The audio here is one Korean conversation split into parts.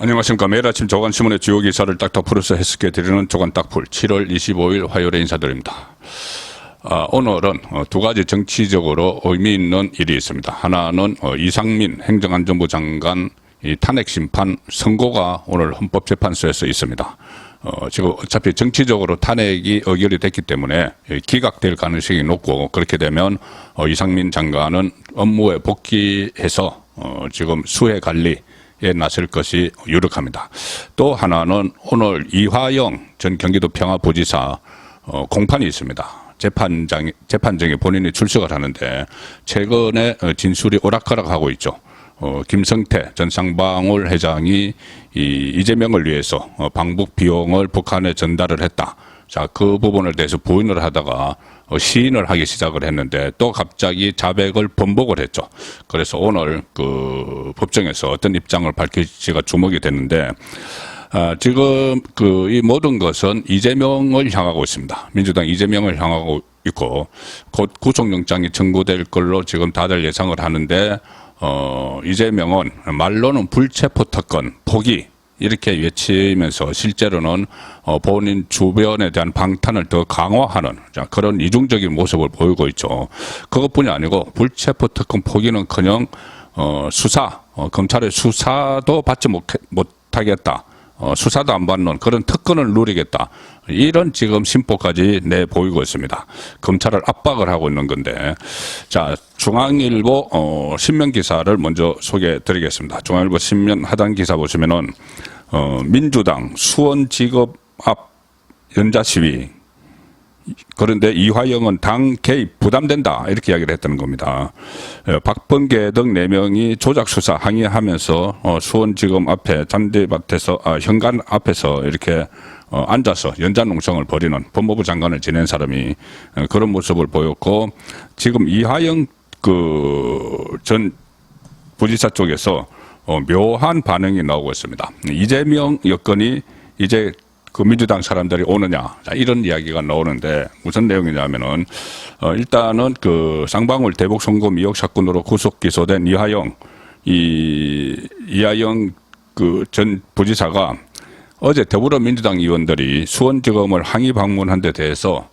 안녕하십니까. 매일 아침 조간신문의 주요 기사를 딱딱 풀어서 해석해 드리는 조간 딱풀 7월 25일 화요일에 인사드립니다. 오늘은 두 가지 정치적으로 의미 있는 일이 있습니다. 하나는 이상민 행정안전부 장관 탄핵 심판 선고가 오늘 헌법재판소에서 있습니다. 지금 어차피 정치적으로 탄핵이 의결이 됐기 때문에 기각될 가능성이 높고, 그렇게 되면 이상민 장관은 업무에 복귀해서 지금 수해 관리에 나설 것이 유력합니다. 또 하나는 오늘 이화영 전 경기도 평화부지사 공판이 있습니다. 재판정에 본인이 출석을 하는데 최근에 진술이 오락가락하고 있죠. 김성태 전 쌍방울 회장이 이재명을 위해서 방북 비용을 북한에 전달을 했다. 자, 그 부분에 대해서 부인을 하다가 시인을 하기 시작을 했는데 또 갑자기 자백을 번복을 했죠. 그래서 오늘 그 법정에서 어떤 입장을 밝힐지가 주목이 됐는데, 지금 이 모든 것은 이재명을 향하고 있습니다. 민주당 이재명을 향하고 있고, 곧 구속영장이 청구될 걸로 지금 다들 예상을 하는데, 이재명은 말로는 불체포 특권 포기 이렇게 외치면서 실제로는 본인 주변에 대한 방탄을 더 강화하는 그런 이중적인 모습을 보이고 있죠. 그것뿐이 아니고 불체포 특권 포기는커녕 검찰의 수사도 받지 못하겠다. 수사도 안 받는 그런 특권을 누리겠다. 이런 지금 심보까지 내보이고 있습니다. 검찰을 압박을 하고 있는 건데, 자, 중앙일보 신면 기사를 먼저 소개해 드리겠습니다. 중앙일보 신면 하단 기사 보시면은 민주당 수원지검 앞 연자 시위, 그런데 이화영은 당 개입 부담된다 이렇게 이야기를 했다는 겁니다. 박범계 등 4명이 조작 수사 항의하면서 수원지검 앞에 잔디밭에서 현관 앞에서 이렇게 앉아서 연좌농성을 벌이는 법무부 장관을 지낸 사람이 그런 모습을 보였고, 지금 이화영 전 부지사 쪽에서 묘한 반응이 나오고 있습니다. 이재명 여건이 이제 그 민주당 사람들이 오느냐, 자, 이런 이야기가 나오는데 무슨 내용이냐면은 일단은 그 쌍방울 대북 송금 2억 사건으로 구속 기소된 이화영 그 전 부지사가 어제 더불어민주당 의원들이 수원지검을 항의 방문한 데 대해서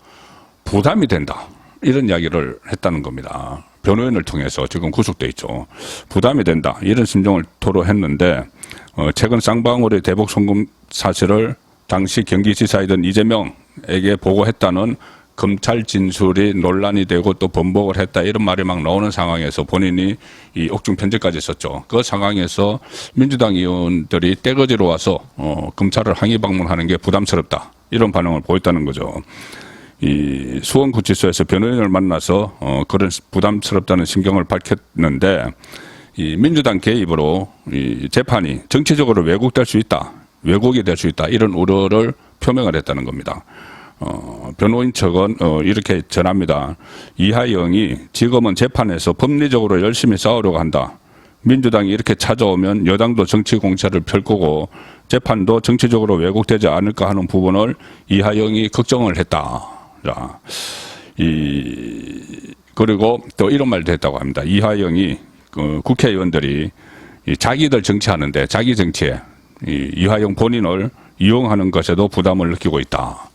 부담이 된다 이런 이야기를 했다는 겁니다. 변호인을 통해서 지금 구속돼 있죠. 부담이 된다 이런 심정을 토로했는데, 최근 쌍방울의 대북 송금 사실을 당시 경기지사이던 이재명에게 보고했다는 검찰 진술이 논란이 되고 또 번복을 했다 이런 말이 막 나오는 상황에서 본인이 이 옥중 편지까지 썼죠. 그 상황에서 민주당 의원들이 떼거지로 와서 검찰을 항의 방문하는 게 부담스럽다 이런 반응을 보였다는 거죠. 이 수원구치소에서 변호인을 만나서 그런 부담스럽다는 심경을 밝혔는데, 이 민주당 개입으로 이 재판이 정치적으로 왜곡될 수 있다. 왜곡이 될 수 있다 이런 우려를 표명을 했다는 겁니다. 변호인 측은 이렇게 전합니다. 이화영이 지금은 재판에서 법리적으로 열심히 싸우려고 한다. 민주당이 이렇게 찾아오면 여당도 정치 공세를 펼 거고 재판도 정치적으로 왜곡되지 않을까 하는 부분을 이화영이 걱정을 했다. 자, 그리고 또 이런 말도 했다고 합니다. 이화영이 국회의원들이 자기들 정치하는데 자기 정치에 이화영 본인을 이용하는 것에도 부담을 느끼고 있다.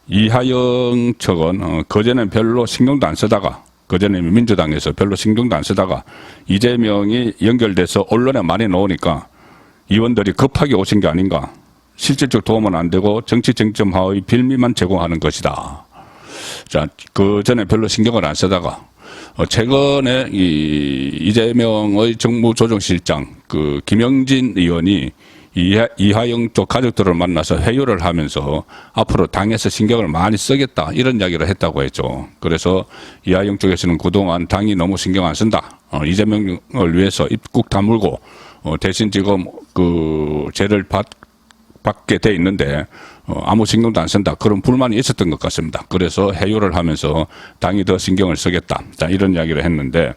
이화영 측은 그전엔 별로 신경도 안 쓰다가, 그전에 민주당에서 별로 신경도 안 쓰다가 이재명이 연결돼서 언론에 많이 나오니까 의원들이 급하게 오신 게 아닌가. 실질적 도움은 안 되고 정치 쟁점하의 빌미만 제공하는 것이다. 자, 그전에 별로 신경을 안 쓰다가 최근에 이재명의 정무조정실장 김영진 의원이 이화영 쪽 가족들을 만나서 회유를 하면서 앞으로 당에서 신경을 많이 쓰겠다 이런 이야기를 했다고 했죠. 그래서 이화영 쪽에서는 그동안 당이 너무 신경 안 쓴다. 이재명을 위해서 입국 다물고 대신 지금 죄를 받게 돼 있는데 아무 신경도 안 쓴다. 그런 불만이 있었던 것 같습니다. 그래서 회유를 하면서 당이 더 신경을 쓰겠다. 자, 이런 이야기를 했는데,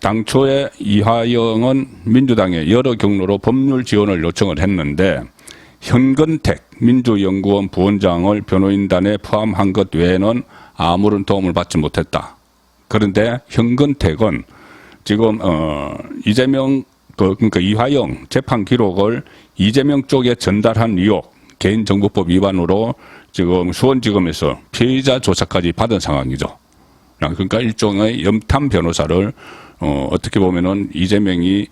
당초에 이화영은 민주당의 여러 경로로 법률 지원을 요청을 했는데 현근택 민주연구원 부원장을 변호인단에 포함한 것 외에는 아무런 도움을 받지 못했다. 그런데 현근택은 지금 이재명 그러니까 이화영 재판 기록을 이재명 쪽에 전달한 의혹, 개인정보법 위반으로 지금 수원지검에서 피의자 조사까지 받은 상황이죠. 그러니까 일종의 염탐 변호사를 어떻게 보면은 이재명이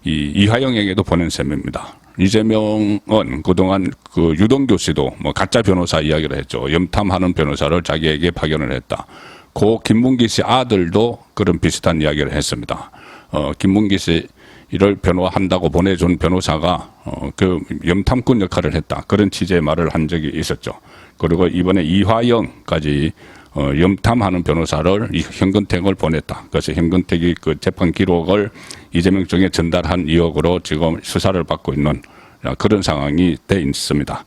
이화영에게도 보낸 셈입니다. 이재명은 그동안 그 유동규 씨도 뭐 가짜 변호사 이야기를 했죠. 염탐하는 변호사를 자기에게 파견을 했다. 고 김문기 씨 아들도 그런 비슷한 이야기를 했습니다. 김문기 씨를 변호한다고 보내준 변호사가 그 염탐꾼 역할을 했다. 그런 취지의 말을 한 적이 있었죠. 그리고 이번에 이화영까지 염탐하는 변호사를 현근택을 보냈다. 그래서 현근택이 그 재판 기록을 이재명 쪽에 전달한 의혹으로 지금 수사를 받고 있는 그런 상황이 돼 있습니다.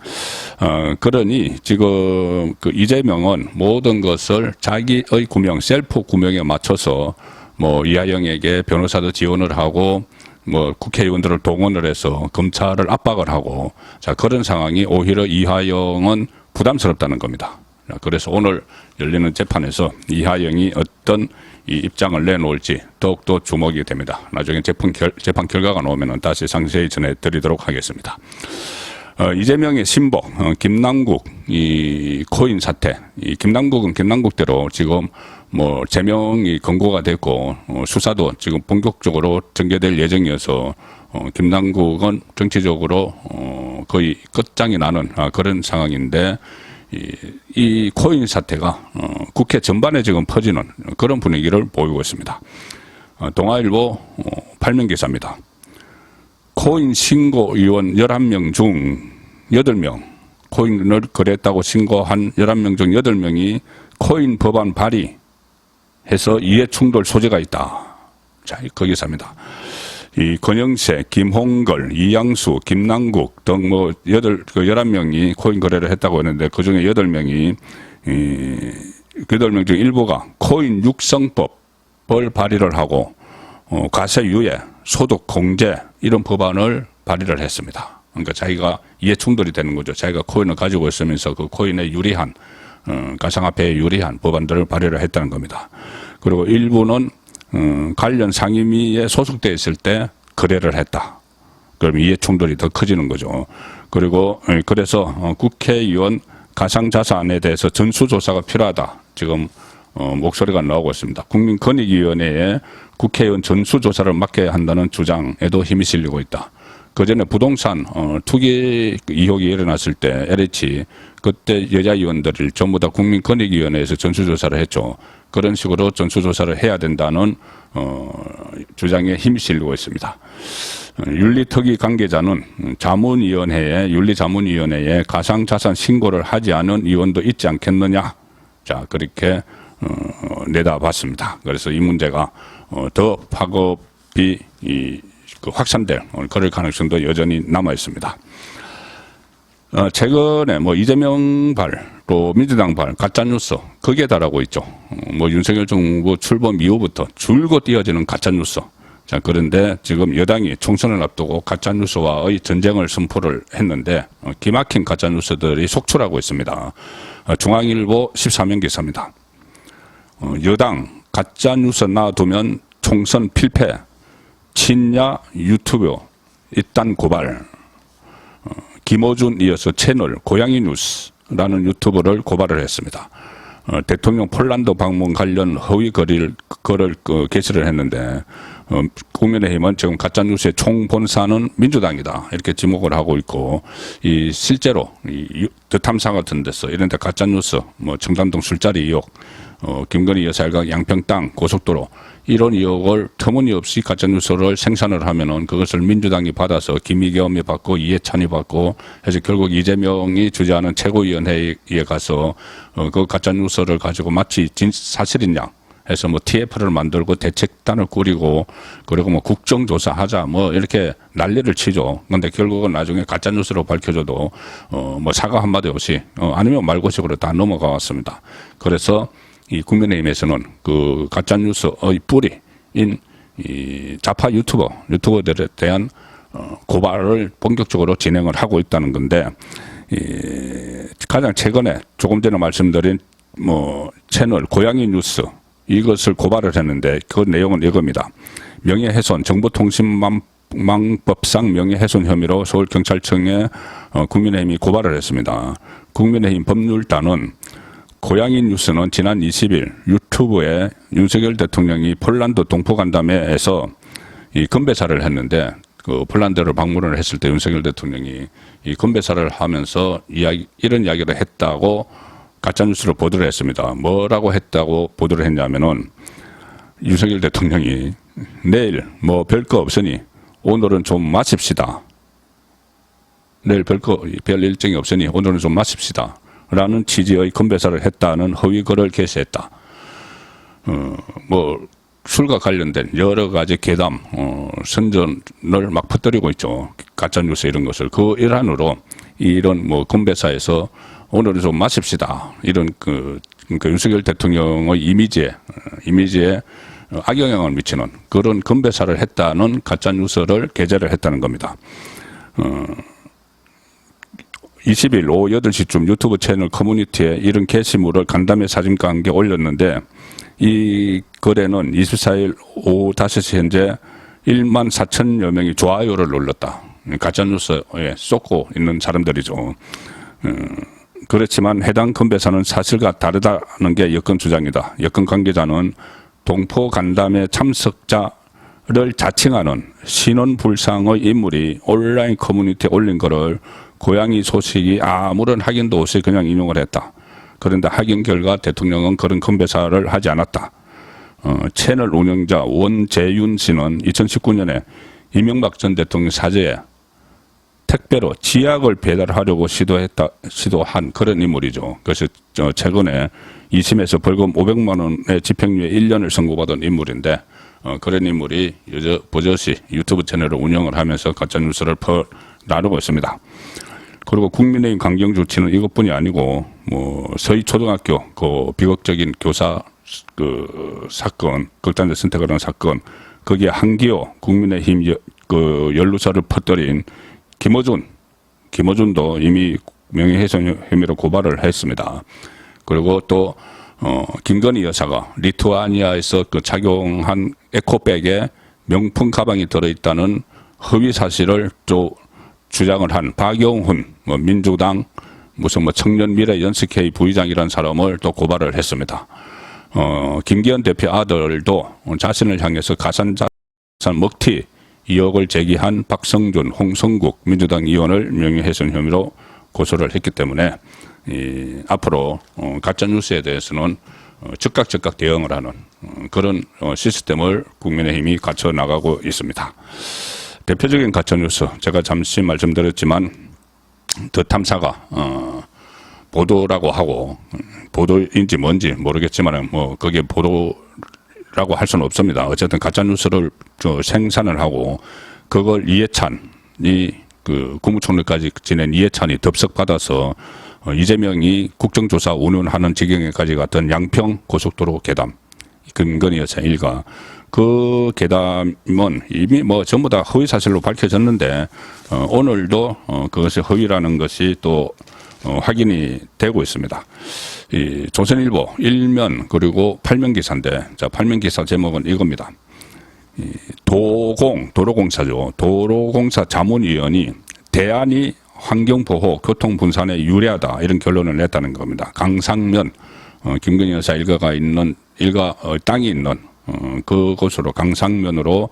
그러니 지금 그 이재명은 모든 것을 자기의 구명, 셀프 구명에 맞춰서 뭐 이하영에게 변호사도 지원을 하고 뭐 국회의원들을 동원을 해서 검찰을 압박을 하고 자 그런 상황이 오히려 이하영은 부담스럽다는 겁니다. 그래서 오늘 열리는 재판에서 이하영이 어떤 이 입장을 내놓을지 더욱더 주목이 됩니다. 나중에 재판 결과가 나오면 다시 상세히 전해드리도록 하겠습니다. 이재명의 신복, 김남국 이 코인 사태, 이 김남국은 김남국대로 지금 뭐 제명이 권고가 됐고 수사도 지금 본격적으로 전개될 예정이어서 김남국은 정치적으로 거의 끝장이 나는 그런 상황인데 이 코인 사태가 국회 전반에 지금 퍼지는 그런 분위기를 보이고 있습니다. 동아일보 8면 기사입니다. 코인 신고 의원 11명 중 8명, 코인을 거래했다고 신고한 11명 중 8명이 코인 법안 발의해서 이해 충돌 소지가 있다. 자, 그 기사입니다. 이 권영세, 김홍걸, 이양수, 김남국 등 뭐 11명이 코인 거래를 했다고 했는데 그 중에 8명이 그 8명 중 일부가 코인 육성법을 발의를 하고 과세 유예, 소득 공제 이런 법안을 발의를 했습니다. 그러니까 자기가 이해 충돌이 되는 거죠. 자기가 코인을 가지고 있으면서 그 코인에 유리한 가상화폐에 유리한 법안들을 발의를 했다는 겁니다. 그리고 일부는 관련 상임위에 소속되어 있을 때 거래를 했다. 그럼 이해 충돌이 더 커지는 거죠. 그리고 그래서 국회의원 가상자산에 대해서 전수조사가 필요하다. 지금 목소리가 나오고 있습니다. 국민권익위원회에 국회의원 전수조사를 맡겨야 한다는 주장에도 힘이 실리고 있다. 그전에 부동산 투기 의혹이 일어났을 때 LH 그때 여자 의원들을 전부 다 국민권익위원회에서 전수조사를 했죠. 그런 식으로 전수조사를 해야 된다는 주장에 힘이 실리고 있습니다. 윤리특위 관계자는 윤리자문위원회에 가상자산 신고를 하지 않은 의원도 있지 않겠느냐. 자, 그렇게 내다봤습니다. 그래서 이 문제가 더 파급이 확산될 그럴 가능성도 여전히 남아 있습니다. 최근에 뭐 이재명 발, 또 민주당 발, 가짜뉴스, 극에 달하고 있죠. 뭐 윤석열 정부 출범 이후부터 줄곧 이어지는 가짜뉴스. 자, 그런데 지금 여당이 총선을 앞두고 가짜뉴스와의 전쟁을 선포를 했는데, 기막힌 가짜뉴스들이 속출하고 있습니다. 중앙일보 14면 기사입니다. 여당, 가짜뉴스 놔두면 총선 필패, 친야 유튜브, 이딴 고발. 김어준 이어서 채널 고양이 뉴스라는 유튜브를 고발을 했습니다. 대통령 폴란드 방문 관련 허위 글을 게시를 했는데 국민의힘은 지금 가짜뉴스의 총본사는 민주당이다 이렇게 지목을 하고 있고 실제로 더 같은 데서 이런 데 가짜뉴스 뭐 청담동 술자리 의혹 김건희 여사 일가 양평 땅 고속도로 이런 의혹을 터무니없이 가짜뉴스를 생산을 하면은 그것을 민주당이 받아서 김의겸이 받고 이해찬이 받고 해서 결국 이재명이 주재하는 최고위원회에 가서 그 가짜뉴스를 가지고 마치 사실이냐 해서 뭐 TF를 만들고 대책단을 꾸리고 그리고 뭐 국정조사하자 뭐 이렇게 난리를 치죠. 근데 결국은 나중에 가짜뉴스로 밝혀져도 뭐 사과 한마디 없이 아니면 말고식으로 다 넘어가 왔습니다. 그래서 이 국민의힘에서는 그 가짜뉴스의 뿌리인 이 좌파 유튜버들에 대한 고발을 본격적으로 진행을 하고 있다는 건데 가장 최근에 조금 전에 말씀드린 뭐 채널 고양이 뉴스 이것을 고발을 했는데 그 내용은 이겁니다. 명예훼손, 정보통신망법 국방법상 명예훼손 혐의로 서울경찰청에 국민의힘이 고발을 했습니다. 국민의힘 법률단은 고양이 뉴스는 지난 20일 유튜브에 윤석열 대통령이 폴란드 동포간담회에서 이 건배사를 했는데 그 폴란드를 방문을 했을 때 윤석열 대통령이 이 건배사를 하면서 이런 이야기를 했다고 가짜뉴스로 보도를 했습니다. 뭐라고 했다고 보도를 했냐면은 윤석열 대통령이 내일 뭐 별거 없으니 오늘은 좀 마십시다. 내일 별 일정이 없으니 오늘은 좀 마십시다. 라는 취지의 건배사를 했다는 허위 글을 게시했다. 뭐 술과 관련된 여러 가지 괴담, 선전을 막 퍼뜨리고 있죠. 가짜뉴스 이런 것을. 그 일환으로 이런 뭐 건배사에서 오늘은 좀 마십시다. 이런 그러니까 윤석열 대통령의 이미지에 악영향을 미치는 그런 건배사를 했다는 가짜뉴스를 게재를 했다는 겁니다. 20일 오후 8시쯤 유튜브 채널 커뮤니티에 이런 게시물을 간담회 사진과 함께 올렸는데 이 글에는 24일 오후 5시 현재 1만 4천여 명이 좋아요를 눌렀다. 가짜뉴스에 쏟고 있는 사람들이죠. 그렇지만 해당 건배사는 사실과 다르다는 게 여권 주장이다. 여권 관계자는 동포 간담회 참석자를 자칭하는 신원불상의 인물이 온라인 커뮤니티에 올린 거를 고양이 소식이 아무런 확인도 없이 그냥 인용을 했다. 그런데 확인 결과 대통령은 그런 건배사를 하지 않았다. 채널 운영자 원재윤 씨는 2019년에 이명박 전 대통령 사저에 택배로 지약을 배달하려고 시도한 그런 인물이죠. 그래서 최근에 2심에서 벌금 500만 원의 집행유예 1년을 선고받은 인물인데 그런 인물이 버젓이 유튜브 채널을 운영을 하면서 가짜뉴스를 나누고 있습니다. 그리고 국민의힘 강경주 씨는 이것뿐이 아니고 뭐 서희초등학교 그 비극적인 교사 그 사건, 극단적 선택을 한 사건, 거기에 한기호 국민의힘 그 연루설을 퍼뜨린 김어준도 이미 명예훼손 혐의로 고발을 했습니다. 그리고 또 김건희 여사가 리투아니아에서 그 착용한 에코백에 명품 가방이 들어있다는 허위 사실을 또 주장을 한 박영훈 민주당 무슨 청년미래 연습회의 부의장이라는 사람을 또 고발을 했습니다. 김기현 대표 아들도 자신을 향해서 가산자산 먹튀 의혹을 제기한 박성준, 홍성국 민주당 의원을 명예훼손 혐의로 고소를 했기 때문에 앞으로 가짜뉴스에 대해서는 즉각 대응을 하는 그런 시스템을 국민의힘이 갖춰 나가고 있습니다. 대표적인 가짜뉴스 제가 잠시 말씀드렸지만 더 탐사가 보도라고 하고 보도인지 뭔지 모르겠지만 뭐 거기에 보도라고 할 수는 없습니다. 어쨌든 가짜뉴스를 생산을 하고 그걸 이해찬이 그 국무총리까지 지낸 이해찬이 덥석받아서 이재명이 국정조사 운운하는 지경에까지 갔던 양평 고속도로 괴담 김건희 여사 일가 그 괴담은 이미 뭐 전부 다 허위 사실로 밝혀졌는데 오늘도 그것이 허위라는 것이 또 확인이 되고 있습니다. 이 조선일보 1면 그리고 8면 기사인데 자 8면 기사 제목은 이겁니다. 도로공사죠. 도로공사 자문위원이 대안이 환경보호, 교통분산에 유리하다 이런 결론을 냈다는 겁니다. 강상면 김건희 여사 일가가 있는 땅이 있는 그곳으로 강상면으로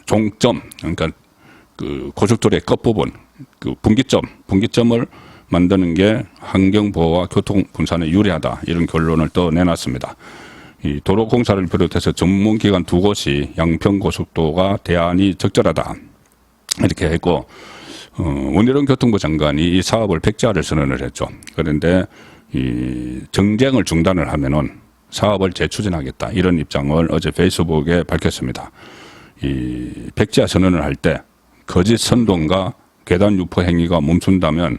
종점 그러니까 그 고속도로의 끝부분 그 분기점을 만드는 게 환경보호와 교통분산에 유리하다 이런 결론을 또 내놨습니다. 이 도로공사를 비롯해서 전문기관 두 곳이 양평고속도로가 대안이 적절하다 이렇게 했고 원희룡 교통부 장관이 이 사업을 백지화를 선언을 했죠. 그런데 이 정쟁을 중단을 하면은 사업을 재추진하겠다 이런 입장을 어제 페이스북에 밝혔습니다. 이 백지화 선언을 할 때 거짓 선동과 괴담 유포 행위가 멈춘다면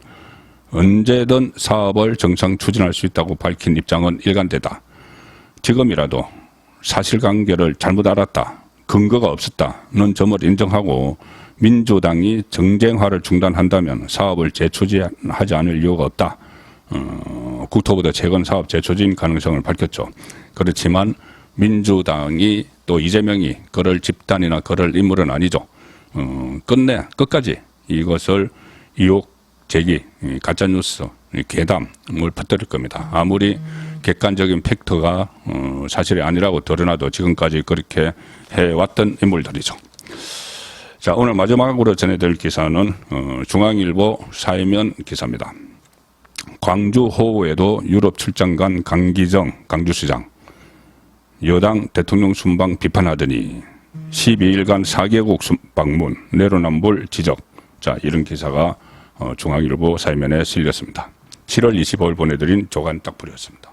언제든 사업을 정상 추진할 수 있다고 밝힌 입장은 일관되다. 지금이라도 사실관계를 잘못 알았다. 근거가 없었다는 점을 인정하고 민주당이 정쟁화를 중단한다면 사업을 재추진하지 않을 이유가 없다. 국토부도 최근 사업 재추진 가능성을 밝혔죠. 그렇지만 민주당이 또 이재명이 그럴 집단이나 그럴 인물은 아니죠. 끝까지 이것을 의혹 제기, 가짜뉴스, 괴담을 퍼뜨릴 겁니다. 아무리 객관적인 팩트가 사실이 아니라고 드러나도 지금까지 그렇게 해왔던 인물들이죠. 자, 오늘 마지막으로 전해드릴 기사는 중앙일보 사회면 기사입니다. 광주 호우에도 유럽 출장 간 강기정 강주시장 여당 대통령 순방 비판하더니 12일간 4개국 방문 내로남불 지적. 자, 이런 기사가 중앙일보 사회면에 실렸습니다. 7월 25일 보내드린 조간 딱풀이었습니다.